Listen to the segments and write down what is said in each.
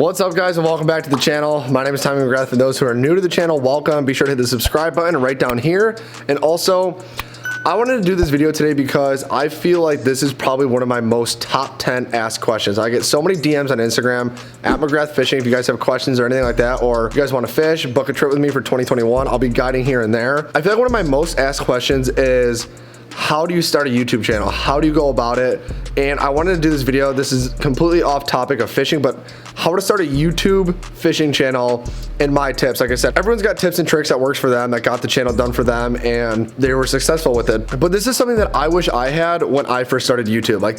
What's up, guys, and welcome back to the channel. My name is Tommy McGrath. For those who are new to the channel, welcome. Be sure to hit the subscribe button right down here. And also, I wanted to do this video today because I feel like this is probably one of my most top 10 asked questions. I get so many DMs on Instagram at McGrath Fishing. If you guys have questions or anything like that, or if you guys want to fish, book a trip with me for 2021. I'll be guiding here and there. I feel like one of my most asked questions is, how do you start a YouTube channel? How do you go about it? And I wanted to do this video. This is completely off topic of fishing, but how to start a YouTube fishing channel and my tips. Like I said, everyone's got tips and tricks that works for them, that got the channel done for them, and they were successful with it. But this is something that I wish I had when I first started YouTube. Like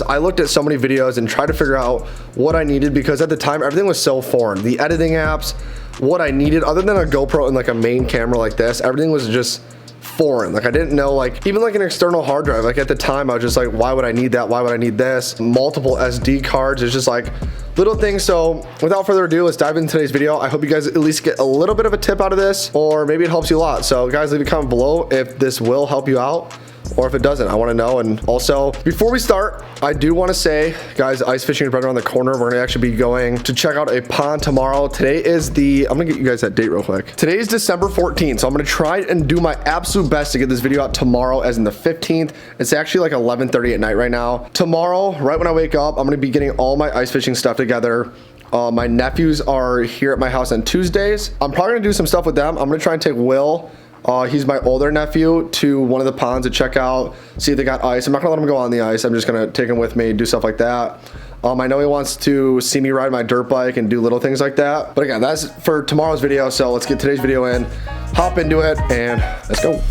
I looked at so many videos and tried to figure out what I needed, because at the time, everything was so foreign. The editing apps, what I needed, other than a GoPro and like a main camera like this, everything was just foreign. Like I didn't know, like even like an external hard drive. Like at the time I was just like, why would I need that? Why would I need this? Multiple SD cards. It's just like little things. So without further ado, let's dive into today's video. I hope you guys at least get a little bit of a tip out of this, or maybe it helps you a lot. So guys, leave a comment below if this will help you out, or if it doesn't. I want to know. And also, before we start, I do want to say, guys, ice fishing is right around the corner. We're going to actually be going to check out a pond tomorrow. Today is I'm going to get you guys that date real quick. Today is December 14th, so I'm going to try and do my absolute best to get this video out tomorrow, as in the 15th. It's actually like 11:30 at night right now. Tomorrow, right when I wake up, I'm going to be getting all my ice fishing stuff together. My nephews are here at my house on Tuesdays. I'm probably going to do some stuff with them. I'm going to try and take Will, he's my older nephew, to one of the ponds to check out, see if they got ice. I'm not gonna let him go on the ice. I'm just gonna take him with me, do stuff like that. I know he wants to see me ride my dirt bike and do little things like that. But again, that's for tomorrow's video. So let's get today's video in, hop into it, and let's go.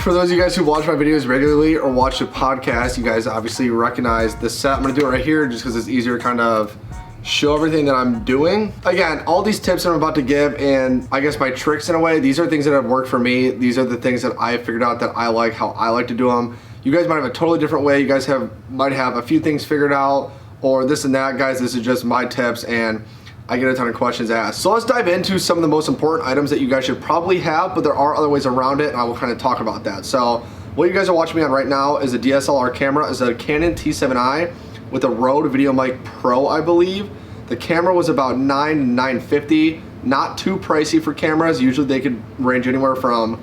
For those of you guys who watch my videos regularly or watch the podcast, you guys obviously recognize the set. I'm gonna do it right here just because it's easier to kind of show everything that I'm doing. Again, all these tips I'm about to give, and I guess my tricks in a way, these are things that have worked for me. These are the things that I figured out that I like, how I like to do them. You guys might have a totally different way. You guys might have a few things figured out, or this and that. Guys, this is just my tips, and I get a ton of questions asked. So let's dive into some of the most important items that you guys should probably have, but there are other ways around it, and I will kind of talk about that. So what you guys are watching me on right now is a DSLR camera. It's a Canon T7i with a Rode VideoMic Pro, I believe. The camera was about $950, not too pricey for cameras. Usually they could range anywhere from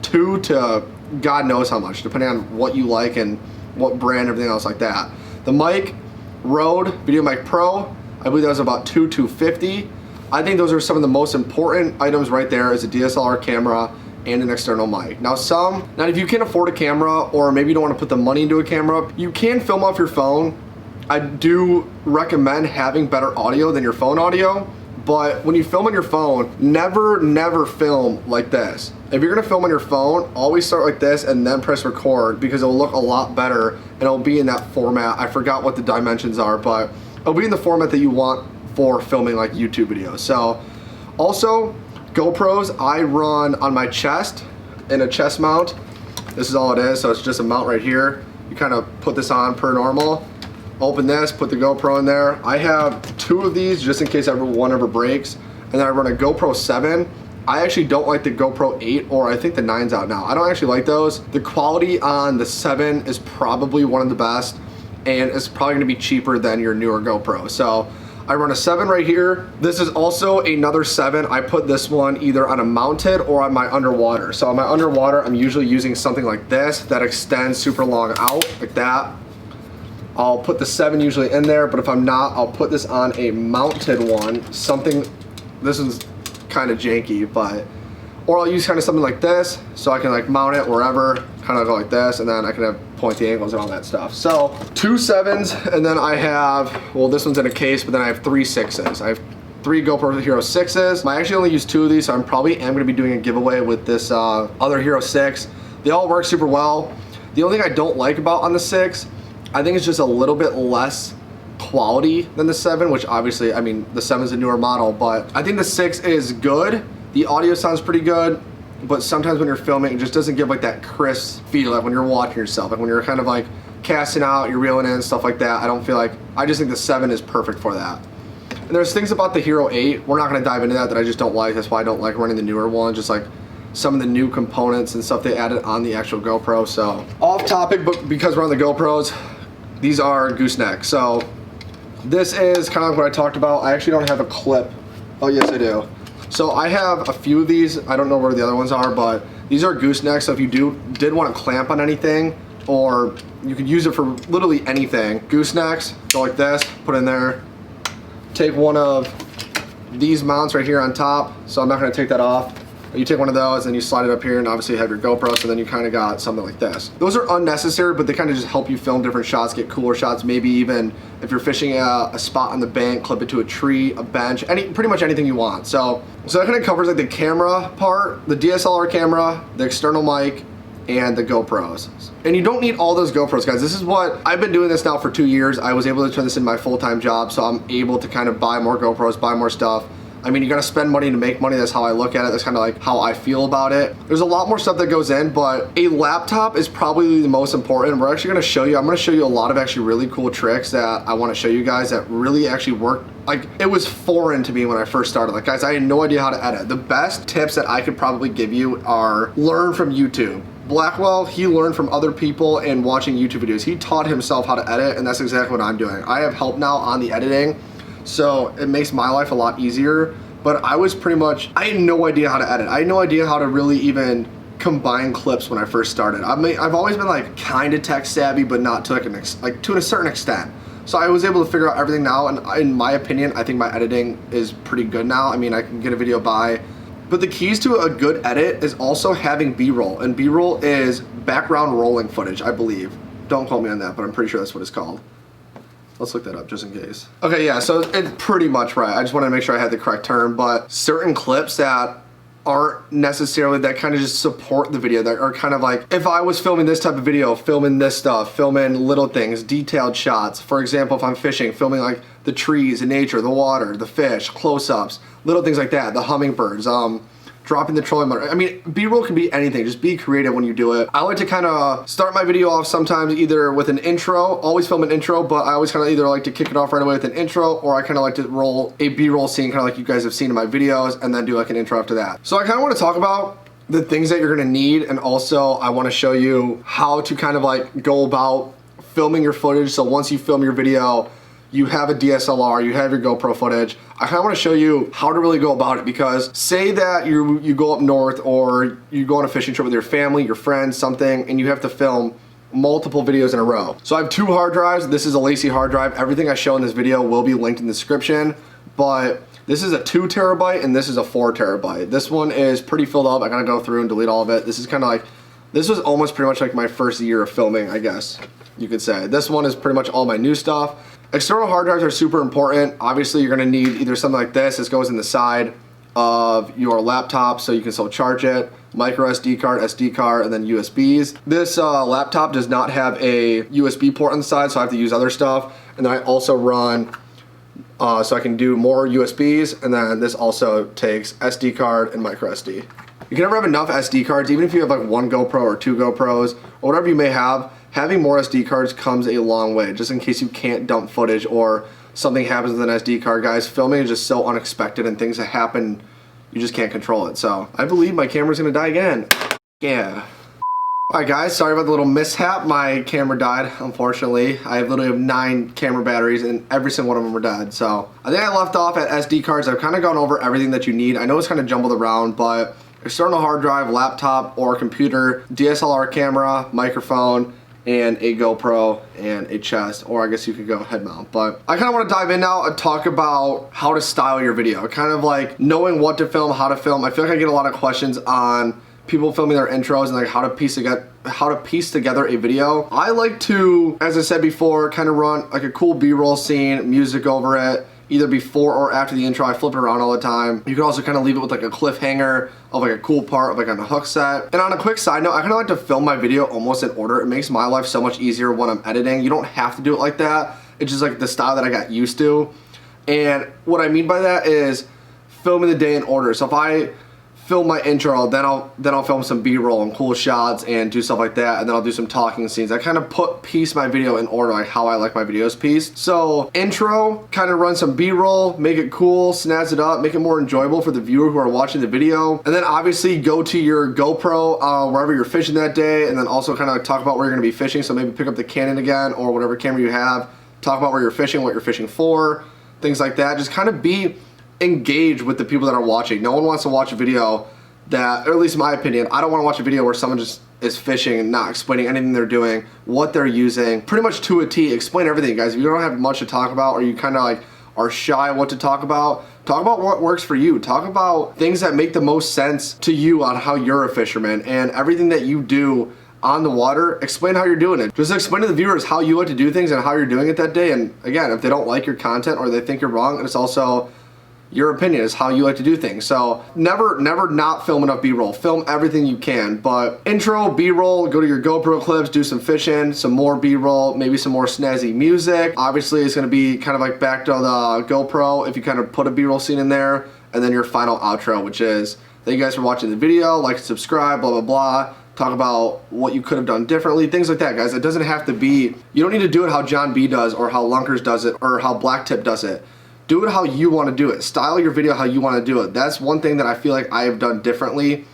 $2 to God knows how much, depending on what you like and what brand, everything else like that. The mic, Rode VideoMic Pro, I believe that was about $250. I think those are some of the most important items right there, is a DSLR camera and an external mic. Now if you can't afford a camera, or maybe you don't want to put the money into a camera, you can film off your phone. I do recommend having better audio than your phone audio, but when you film on your phone, never film like this. If you're gonna film on your phone, always start like this and then press record, because it'll look a lot better and it'll be in that format. I forgot what the dimensions are, but it'll be in the format that you want for filming like YouTube videos. So also, GoPros, I run on my chest in a chest mount. This is all it is, so it's just a mount right here. You kind of put this on per normal. Open this, put the GoPro in there. I have 2 of these just in case one ever breaks. And then I run a GoPro 7. I actually don't like the GoPro 8, or I think the 9's out now. I don't actually like those. The quality on the 7 is probably one of the best, and it's probably gonna be cheaper than your newer GoPro. So I run a 7 right here. This is also another 7. I put this one either on a mounted or on my underwater. So on my underwater, I'm usually using something like this that extends super long out, like that. I'll put the 7 usually in there, but if I'm not, I'll put this on a mounted one. This is kind of janky, or I'll use kind of something like this, so I can like mount it wherever, kind of go like this, and then I can have pointy angles and all that stuff. So 2 7s, and then I have, well, this one's in a case, but then I have 3 6s. I have 3 GoPro Hero 6s. I actually only use 2 of these, so I'm probably gonna be doing a giveaway with this other Hero 6. They all work super well. The only thing I don't like about on the 6, I think it's just a little bit less quality than the 7, which obviously, I mean, the 7 is a newer model, but I think the 6 is good. The audio sounds pretty good, but sometimes when you're filming, it just doesn't give like that crisp feel, like when you're watching yourself, like when you're kind of like casting out, you're reeling in, stuff like that. I just think the 7 is perfect for that. And there's things about the Hero 8, we're not going to dive into that I just don't like. That's why I don't like running the newer one, just like some of the new components and stuff they added on the actual GoPro. So off topic, but because we're on the GoPros, these are gooseneck. So this is kind of what I talked about. I actually don't have a clip. Oh yes I do. So I have a few of these. I don't know where the other ones are, but these are goosenecks. So if you did want to clamp on anything, or you could use it for literally anything. Goosenecks, go like this, put in there. Take one of these mounts right here on top, so I'm not going to take that off. You take one of those and you slide it up here, and obviously you have your GoPro, so then you kind of got something like this. Those are unnecessary, but they kind of just help you film different shots, get cooler shots. Maybe even if you're fishing a spot on the bank, clip it to a tree, a bench, pretty much anything you want. So that kind of covers like the camera part, the DSLR camera, the external mic, and the GoPros. And you don't need all those GoPros, guys. This is what, I've been doing this now for 2 years. I was able to turn this into my full-time job, so I'm able to kind of buy more GoPros, buy more stuff. I mean, you gotta spend money to make money. That's how I look at it. That's kind of like how I feel about it. There's a lot more stuff that goes in, but a laptop is probably the most important. We're actually gonna show you, I'm gonna show you a lot of actually really cool tricks that I wanna show you guys that really actually work. Like, it was foreign to me when I first started. Like, guys, I had no idea how to edit. The best tips that I could probably give you are learn from YouTube. Blackwell, he learned from other people and watching YouTube videos. He taught himself how to edit, and that's exactly what I'm doing. I have help now on the editing, so it makes my life a lot easier. But I had no idea how to edit. I had no idea how to really even combine clips when I first started. I mean, I've always been like kind of tech savvy, but not to to a certain extent. So I was able to figure out everything now, and in my opinion, I think my editing is pretty good now. I mean, I can get a video by. But the keys to a good edit is also having B-roll, and B-roll is background rolling footage, I believe. Don't quote me on that, but I'm pretty sure that's what it's called. Let's look that up just in case. Okay, yeah, so it's pretty much right. I just wanted to make sure I had the correct term, but certain clips that aren't necessarily, that kind of just support the video, that are kind of like, if I was filming this type of video, filming this stuff, filming little things, detailed shots. For example, if I'm fishing, filming like the trees, the nature, the water, the fish, close-ups, little things like that, the hummingbirds, dropping the trolling motor. I mean, B-roll can be anything. Just be creative when you do it. I like to kind of start my video off sometimes either with an intro, always film an intro, but I always kind of either like to kick it off right away with an intro, or I kind of like to roll a B-roll scene, kind of like you guys have seen in my videos, and then do like an intro after that. So I kind of want to talk about the things that you're going to need, and also I want to show you how to kind of like go about filming your footage. So once you film your video, you have a DSLR, you have your GoPro footage. I kind of want to show you how to really go about it, because say that you go up north, or you go on a fishing trip with your family, your friends, something, and you have to film multiple videos in a row. So I have 2 hard drives. This is a Lacy hard drive. Everything I show in this video will be linked in the description, but this is a 2 terabyte and this is a 4 terabyte. This one is pretty filled up. I gotta go through and delete all of it. This is kind of like, this was almost pretty much like my first year of filming, I guess you could say. This one is pretty much all my new stuff. External hard drives are super important. Obviously, you're gonna need either something like this. This goes in the side of your laptop so you can still charge it. Micro SD card, and then USBs. This laptop does not have a USB port on the side, so I have to use other stuff. And then I also run, so I can do more USBs, and then this also takes SD card and micro SD. You can never have enough SD cards, even if you have like 1 GoPro or 2 GoPros, or whatever you may have. Having more SD cards comes a long way, just in case you can't dump footage or something happens with an SD card. Guys, filming is just so unexpected, and things that happen, you just can't control it. So I believe my camera's gonna die again. Yeah. Alright guys, sorry about the little mishap. My camera died, unfortunately. I literally have 9 camera batteries, and every single one of them are dead. So I think I left off at SD cards. I've kind of gone over everything that you need. I know it's kind of jumbled around, but external hard drive, laptop or computer, DSLR camera, microphone, and a GoPro and a chest, or I guess you could go head mount. But I kind of want to dive in now and talk about how to style your video, kind of like knowing what to film, how to film. I feel like I get a lot of questions on people filming their intros and like how to piece together a video. I like to, as I said before, kind of run like a cool B-roll scene, music over it, either before or after the intro. I flip it around all the time. You can also kind of leave it with like a cliffhanger of like a cool part of like on a hook set. And on a quick side note, I kind of like to film my video almost in order. It makes my life so much easier when I'm editing. You don't have to do it like that. It's just like the style that I got used to. And what I mean by that is filming the day in order. So if I film my intro, then I'll film some B-roll and cool shots and do stuff like that, and then I'll do some talking scenes. I kind of piece my video in order, like how I like my videos pieced. So intro, kind of run some B-roll, make it cool, snazz it up, make it more enjoyable for the viewer who are watching the video, and then obviously go to your GoPro wherever you're fishing that day, and then also kind of like talk about where you're going to be fishing. So maybe pick up the Canon again or whatever camera you have, talk about where you're fishing, what you're fishing for, things like that. Just kind of be engaged with the people that are watching. No one wants to watch a video that, or at least in my opinion, I don't want to watch a video where someone just is fishing and not explaining anything they're doing, what they're using, pretty much to a T. Explain everything, guys. If you don't have much to talk about, or you kind of like are shy what to talk about what works for you. Talk about things that make the most sense to you on how you're a fisherman, and everything that you do on the water, explain how you're doing it. Just explain to the viewers how you like to do things and how you're doing it that day. And again, if they don't like your content or they think you're wrong, and it's also your opinion, is how you like to do things. So never not film enough B-roll. Film everything you can, but intro, B-roll, go to your GoPro clips, do some fishing, some more B-roll, maybe some more snazzy music. Obviously it's gonna be kind of like back to the GoPro if you kind of put a B-roll scene in there, and then your final outro, which is thank you guys for watching the video, like and subscribe, blah, blah, blah. Talk about what you could have done differently, things like that, guys. It doesn't have to be, you don't need to do it how John B does or how Lunkers does it or how Blacktip does it. Do it how you want to do it. Style your video how you want to do it. That's one thing that I feel like I have done differently.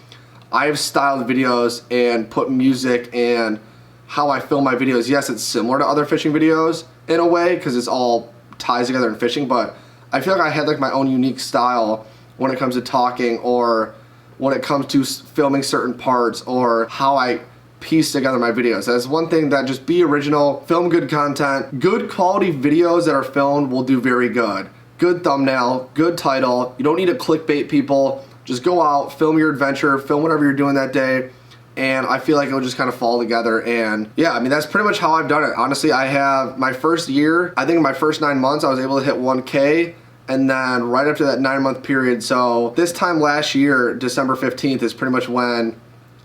I have styled videos and put music and how I film my videos. Yes, it's similar to other fishing videos in a way because it's all ties together in fishing, but I feel like I had like my own unique style when it comes to talking, or when it comes to filming certain parts, or how I piece together my videos. That's one thing, that just be original, film good content. Good quality videos that are filmed will do very good. Good thumbnail, good title. You don't need to clickbait people. Just go out, film your adventure, film whatever you're doing that day, and I feel like it'll just kind of fall together. And yeah, I mean, that's pretty much how I've done it. Honestly, I have my first year, I think in my first 9 months, I was able to hit 1K, and then right after that 9-month period, so this time last year, December 15th is pretty much when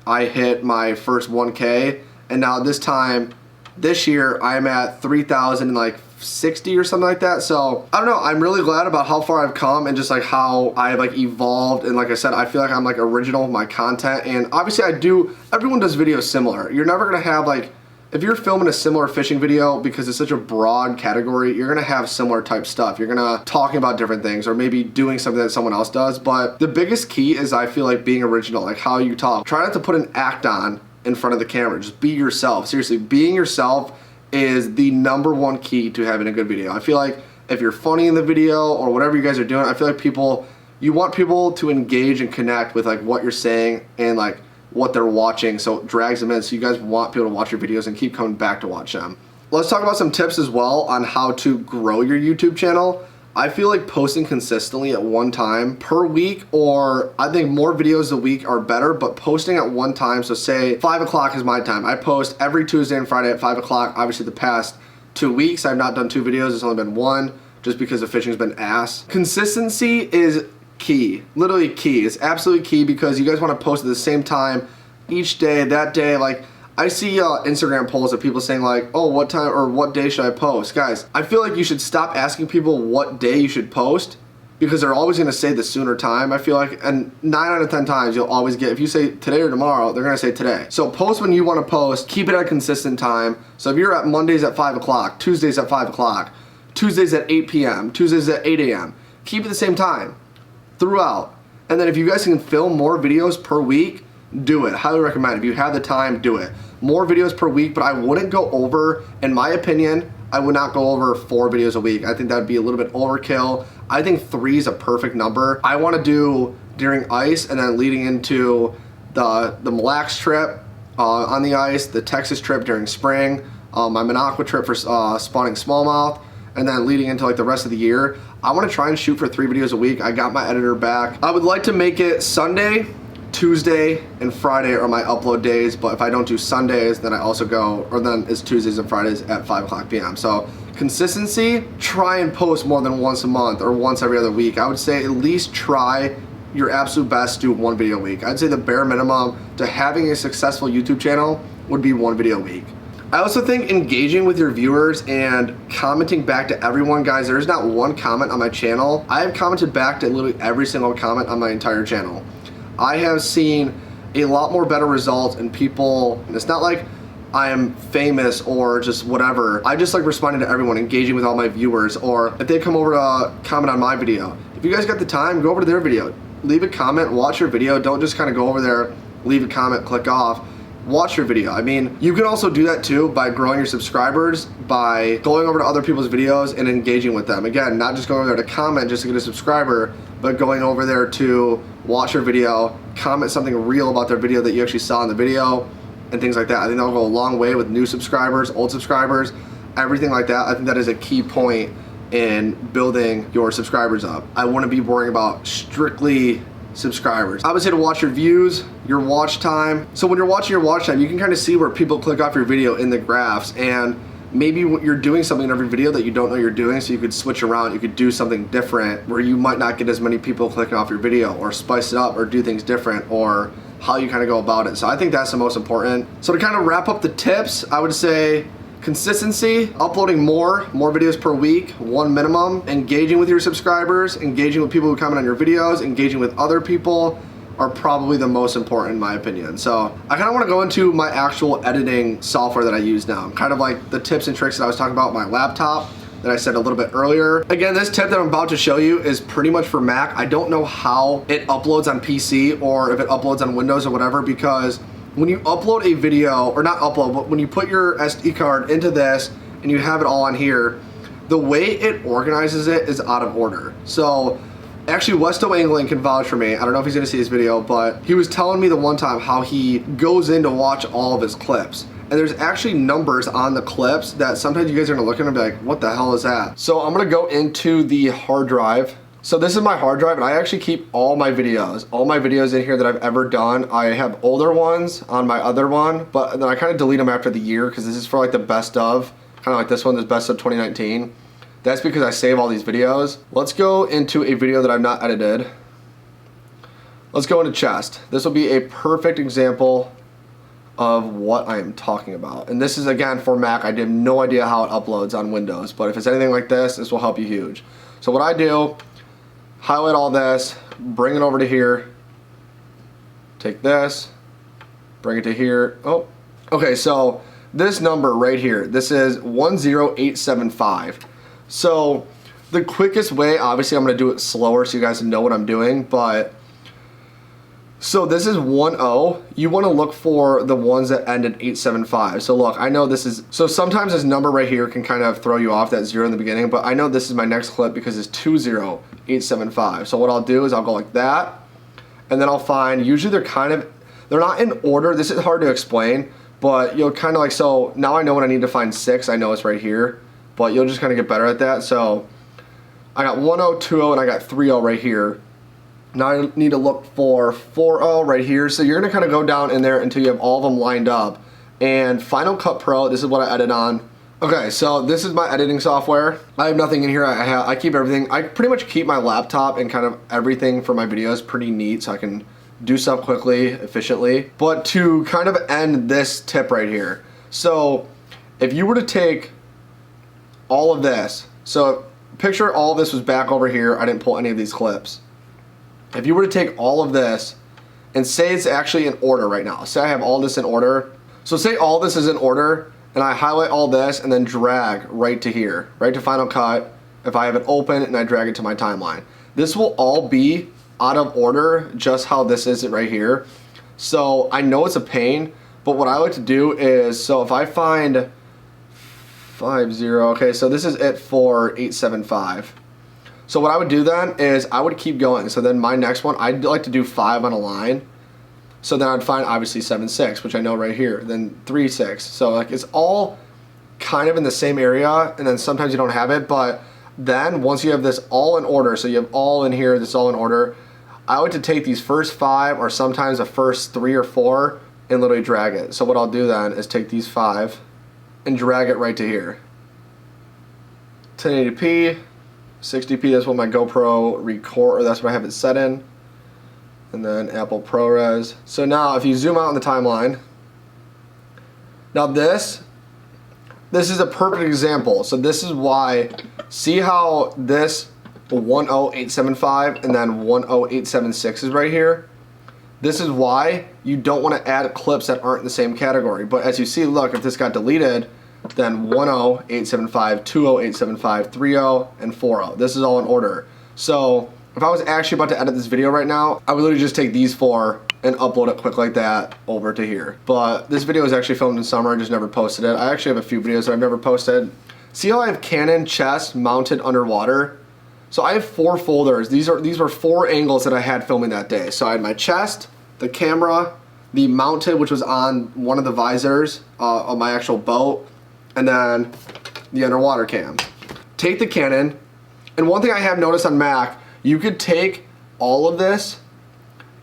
I hit my first 1K, and now this year, I'm at 3,060 or something like that. So I don't know, I'm really glad about how far I've come and just like how I've like evolved. And like I said, I feel like I'm like original with my content. And obviously everyone does videos similar. You're never gonna have like, if you're filming a similar fishing video, because it's such a broad category, you're gonna have similar type stuff. You're gonna talking about different things, or maybe doing something that someone else does. But the biggest key is, I feel like, being original, like how you talk. Try not to put an act on in front of the camera. Just be yourself. Seriously, being yourself is the #1 key to having a good video. I feel like if you're funny in the video or whatever you guys are doing, I feel like you want people to engage and connect with like what you're saying and like what they're watching, so it drags them in. So you guys want people to watch your videos and keep coming back to watch them. Let's talk about some tips as well on how to grow your YouTube channel. I feel like posting consistently at one time per week, or I think more videos a week are better, but posting at one time. So say 5 o'clock is my time. I post every Tuesday and Friday at 5 o'clock. Obviously the past 2 weeks I've not done 2 videos, it's only been 1, just because the fishing's been ass. Consistency is key, literally key. It's absolutely key, because you guys want to post at the same time each day. That day, like I see Instagram polls of people saying like, oh, what time or what day should I post? Guys, I feel like you should stop asking people what day you should post, because they're always gonna say the sooner time. I feel like, and 9 out of 10 times you'll always get, if you say today or tomorrow, they're gonna say today. So post when you wanna post, keep it at a consistent time. So if you're at Mondays at 5 o'clock, Tuesdays at 5 o'clock, Tuesdays at 8 p.m., Tuesdays at 8 a.m., keep it the same time throughout. And then if you guys can film more videos per week, do it. Highly recommend. If you have the time, do it. More videos per week, but I wouldn't go over, in my opinion, I would not go over 4 videos a week. I think that would be a little bit overkill. I think 3 is a perfect number. I want to do during ice, and then leading into the Mille Lacs trip on the ice, the Texas trip during spring, my Minocqua trip for spawning smallmouth, and then leading into like the rest of the year. I want to try and shoot for 3 videos a week. I got my editor back. I would like to make it Sunday, Tuesday, and Friday are my upload days, but if I don't do Sundays, then I also go, or then it's Tuesdays and Fridays at 5 o'clock p.m. So consistency, try and post more than once a month or once every other week. I would say at least try your absolute best to do 1 video a week. I'd say the bare minimum to having a successful YouTube channel would be 1 video a week. I also think engaging with your viewers and commenting back to everyone, guys, there's not one comment on my channel. I have commented back to literally every single comment on my entire channel. I have seen a lot more better results in people. It's not like I am famous or just whatever. I just like responding to everyone, engaging with all my viewers, or if they come over to comment on my video. If you guys got the time, go over to their video. Leave a comment, watch your video. Don't just kind of go over there, leave a comment, click off. Watch your video. I mean, you can also do that too by growing your subscribers, by going over to other people's videos and engaging with them. Again, not just going over there to comment just to get a subscriber, but going over there to watch your video, comment something real about their video that you actually saw in the video, and things like that. I think that'll go a long way with new subscribers, old subscribers, everything like that. I think that is a key point in building your subscribers up. I wouldn't be worrying about strictly subscribers. I would say to watch your views, your watch time. So when you're watching your watch time, you can kind of see where people click off your video in the graphs, and maybe you're doing something in every video that you don't know you're doing, so you could switch around, you could do something different where you might not get as many people clicking off your video, or spice it up, or do things different, or how you kind of go about it. So I think that's the most important. So to kind of wrap up the tips, I would say consistency, uploading more videos per week, one minimum, engaging with your subscribers, engaging with people who comment on your videos, engaging with other people are probably the most important in my opinion. So I kind of want to go into my actual editing software that I use now, kind of like the tips and tricks that I was talking about with my laptop that I said a little bit earlier. Again, this tip that I'm about to show you is pretty much for Mac. I don't know how it uploads on PC or if it uploads on Windows or whatever, because when you upload a video, or not upload, but when you put your SD card into this and you have it all on here, the way it organizes it is out of order. So actually, Westo England can vouch for me. I don't know if he's gonna see this video, but he was telling me the one time how he goes in to watch all of his clips. And there's actually numbers on the clips that sometimes you guys are gonna look at and be like, what the hell is that? So I'm gonna go into the hard drive. So this is my hard drive, and I actually keep all my videos in here that I've ever done. I have older ones on my other one, but then I kind of delete them after the year because this is for like the best of, kind of like this one, the best of 2019. That's because I save all these videos. Let's go into a video that I've not edited. Let's go into chest. This will be a perfect example of what I am talking about. And this is again for Mac. I have no idea how it uploads on Windows, but if it's anything like this, this will help you huge. So what I do, highlight all this, bring it over to here, take this, bring it to here. Oh, okay, so this number right here, this is 10875. So the quickest way, obviously I'm gonna do it slower so you guys know what I'm doing, but so this is 10. You wanna look for the ones that end in 875. So look, I know this is, so sometimes this number right here can kind of throw you off, that 0 in the beginning, but I know this is my next clip because it's 20875. So what I'll do is I'll go like that, and then I'll find, usually they're not in order. This is hard to explain, but you'll kind of like, so now I know when I need to find 6, I know it's right here, but you'll just kind of get better at that. So I got 1020 and I got 30 right here. Now I need to look for 40 right here. So you're gonna kind of go down in there until you have all of them lined up. And Final Cut Pro, this is what I edit on. Okay, so this is my editing software. I have nothing in here. I keep everything. I pretty much keep my laptop and kind of everything for my videos pretty neat so I can do stuff quickly, efficiently. But to kind of end this tip right here. So if you were to take all of this, so picture all of this was back over here. I didn't pull any of these clips. If you were to take all of this and say it's actually in order right now, say I have all this in order. So say all this is in order and I highlight all this and then drag right to here, right to Final Cut. If I have it open and I drag it to my timeline, this will all be out of order, just how this is right here. So I know it's a pain, but what I like to do is, so if I find 50, okay, so this is it for 875. So what I would do then is I would keep going. So then my next one, I'd like to do 5 on a line. So then I'd find obviously 7.6, which I know right here, then 3.6. So like it's all kind of in the same area, and then sometimes you don't have it, but then once you have this all in order, so you have all in here, this all in order, I like to take these first 5 or sometimes the first 3 or 4 and literally drag it. So what I'll do then is take these 5 and drag it right to here. 1080p, 60p, that's what my GoPro record, or that's what I have it set in. And then Apple ProRes. So now if you zoom out on the timeline, now this is a perfect example. So this is why, see how this 10875 and then 10876 is right here? This is why you don't want to add clips that aren't in the same category. But as you see, look, if this got deleted, then 10, 875, 20, 875, 30, and 40. This is all in order. So if I was actually about to edit this video right now, I would literally just take these 4 and upload it quick like that over to here. But this video is actually filmed in summer, I just never posted it. I actually have a few videos that I've never posted. See how I have Canon chest mounted underwater? So I have 4 folders. These were 4 angles that I had filming that day. So I had my chest, the camera, the mounted, which was on one of the visors of my actual boat, and then the underwater cam. Take the Canon, and one thing I have noticed on Mac, you could take all of this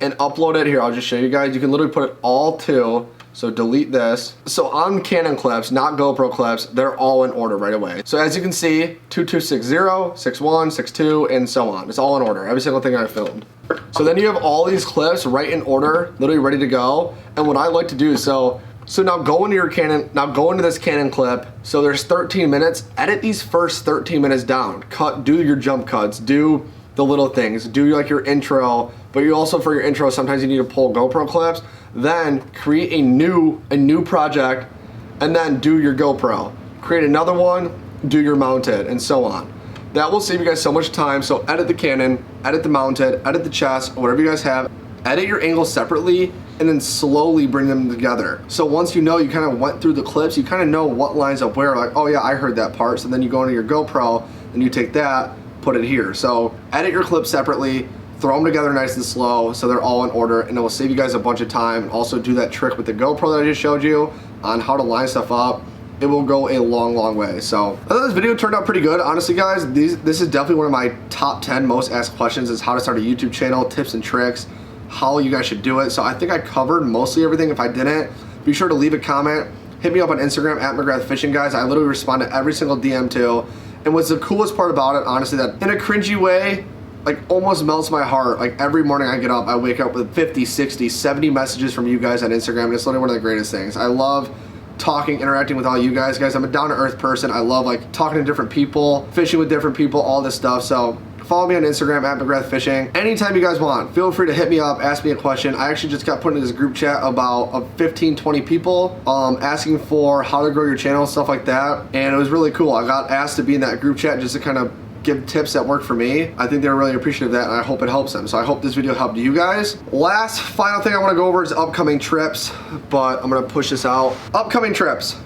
and upload it here. I'll just show you guys. You can literally put it all to, so delete this. So on Canon clips, not GoPro clips, they're all in order right away. So as you can see, 2260, 61, 62, and so on. It's all in order, every single thing I filmed. So then you have all these clips right in order, literally ready to go. And what I like to do, so now go into your Canon, now go into this Canon clip. So there's 13 minutes, edit these first 13 minutes down. Do your jump cuts, do the little things, do like your intro, but you also, for your intro, sometimes you need to pull GoPro clips. Then create a new project, and then do your GoPro. Create another one, do your mounted, and so on. That will save you guys so much time. So edit the Canon, edit the mounted, edit the chest, whatever you guys have. Edit your angles separately, and then slowly bring them together. So once you know, you kind of went through the clips, you kind of know what lines up where, like, oh yeah, I heard that part. So then you go into your GoPro, and you take that, put it here. So edit your clips separately, throw them together nice and slow so they're all in order, and it will save you guys a bunch of time. And also do that trick with the GoPro that I just showed you on how to line stuff up. It will go a long way. So I thought this video turned out pretty good. Honestly guys, this is definitely one of my top 10 most asked questions, is how to start a YouTube channel, tips and tricks, how you guys should do it. So I think I covered mostly everything. If I didn't, be sure to leave a comment. Hit me up on Instagram at McGrath Fishing, guys. I literally respond to every single DM too. And what's the coolest part about it, honestly, that in a cringy way, like almost melts my heart. Like every morning I get up, I wake up with 50, 60, 70 messages from you guys on Instagram, and it's literally one of the greatest things. I love talking, interacting with all you guys. I'm a down-to-earth person. I love like talking to different people, fishing with different people, all this stuff. So follow me on Instagram at McGrath Fishing. Anytime you guys want, feel free to hit me up, ask me a question. I actually just got put in this group chat about 15, 20 people asking for how to grow your channel, stuff like that. And it was really cool. I got asked to be in that group chat just to kind of give tips that work for me. I think they were really appreciative of that, and I hope it helps them. So I hope this video helped you guys. Last final thing I want to go over is upcoming trips, but I'm going to push this out. Upcoming trips.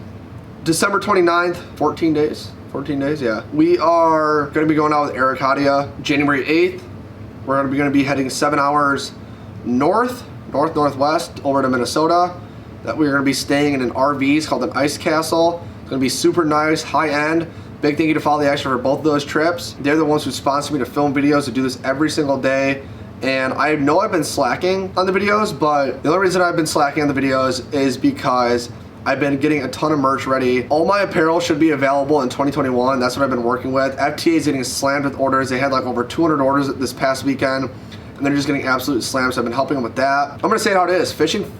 December 29th, 14 days, yeah. We are going to be going out with Eric Hadia. January 8th, we're going to be heading 7 hours northwest over to Minnesota. That we're going to be staying in an RV. It's called an Ice Castle. It's going to be super nice, high end. Big thank you to Follow the Action for both of those trips. They're the ones who sponsor me to film videos, to do this every single day. And I know I've been slacking on the videos, but the only reason I've been slacking on the videos is because I've been getting a ton of merch ready. All my apparel should be available in 2021. That's what I've been working with. FTA is getting slammed with orders. They had like over 200 orders this past weekend, and they're just getting absolute slams. So I've been helping them with that. I'm gonna say it how it is. Fishing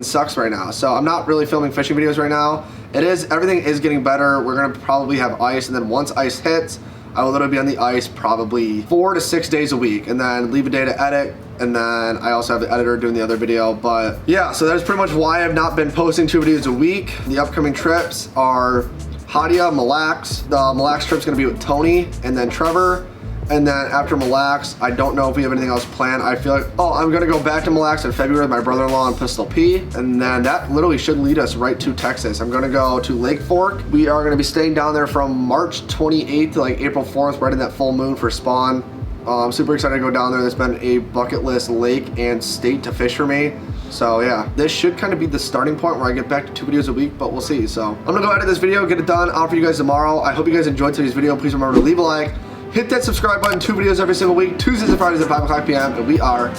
sucks right now. So I'm not really filming fishing videos right now. Everything is getting better. We're gonna probably have ice, and then once ice hits, I will literally be on the ice probably 4 to 6 days a week, and then leave a day to edit, and then I also have the editor doing the other video. But yeah, so that's pretty much why I've not been posting 2 videos a week. The upcoming trips are Hadia, Mille Lacs. The Mille Lacs trip's gonna be with Tony and then Trevor. And then after Mille Lacs, I don't know if we have anything else planned. I feel like, oh, I'm gonna go back to Mille Lacs in February with my brother-in-law and Pistol P. And then that literally should lead us right to Texas. I'm gonna go to Lake Fork. We are gonna be staying down there from March 28th to like April 4th, right in that full moon for spawn. I'm super excited to go down there. There's been a bucket list lake and state to fish for me. So yeah, this should kind of be the starting point where I get back to 2 videos a week, but we'll see. So I'm gonna go edit this video, get it done, out for you guys tomorrow. I hope you guys enjoyed today's video. Please remember to leave a like, hit that subscribe button. 2 videos every single week, Tuesdays and Fridays at 5 o'clock p.m. And we are